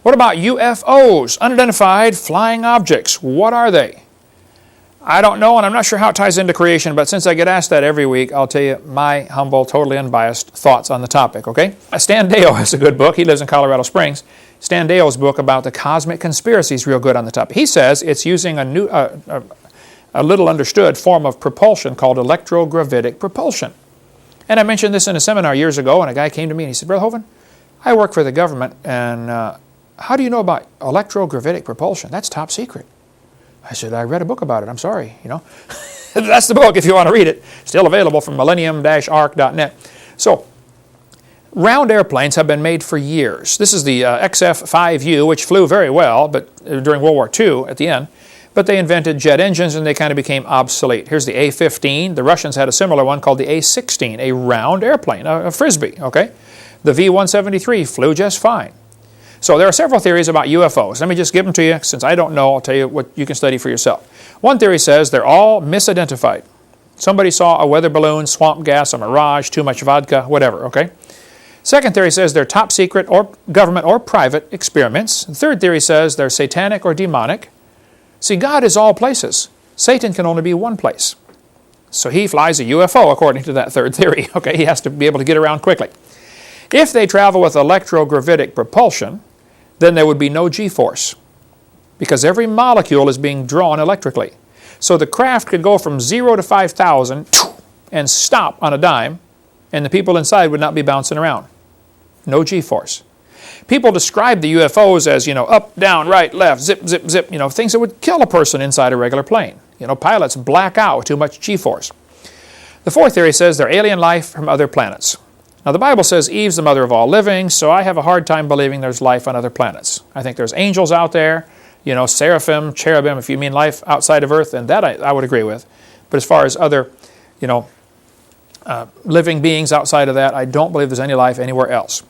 What about UFOs, unidentified flying objects? What are they? I don't know, and I'm not sure how it ties into creation, but since I get asked that every week, I'll tell you my humble, totally unbiased thoughts on the topic, okay? Stan Deyo has a good book. He lives in Colorado Springs. Stan Deyo's book about the cosmic conspiracy is real good on the topic. He says it's using a little understood form of propulsion called electrogravitic propulsion. And I mentioned this in a seminar years ago, and a guy came to me and he said, Brother Hovind, I work for the government, and how do you know about electrogravitic propulsion? That's top secret. I said, I read a book about it. I'm sorry, you know. That's the book if you want to read it. Still available from millennium-arc.net. So, round airplanes have been made for years. This is the XF-5U, which flew very well but during World War II at the end. But they invented jet engines and they kind of became obsolete. Here's the A-15. The Russians had a similar one called the A-16, a round airplane, a frisbee, okay? The V-173 flew just fine. So there are several theories about UFOs. Let me just give them to you. Since I don't know, I'll tell you what you can study for yourself. One theory says they're all misidentified. Somebody saw a weather balloon, swamp gas, a mirage, too much vodka, whatever, okay? Second theory says they're top secret or government or private experiments. The third theory says they're satanic or demonic. See, God is all places. Satan can only be one place. So he flies a UFO according to that third theory, okay? He has to be able to get around quickly. If they travel with electrogravitic propulsion, then there would be no G-force because every molecule is being drawn electrically. So the craft could go from 0 to 5,000 and stop on a dime, and the people inside would not be bouncing around. No G-force. People describe the UFOs as, you know, up, down, right, left, zip, zip, zip, you know, things that would kill a person inside a regular plane. You know, pilots black out with too much G-force. The fourth theory says they're alien life from other planets. Now, the Bible says Eve's the mother of all living, so I have a hard time believing there's life on other planets. I think there's angels out there, you know, seraphim, cherubim, if you mean life outside of Earth, and that I would agree with. But as far as other, you know, living beings outside of that, I don't believe there's any life anywhere else.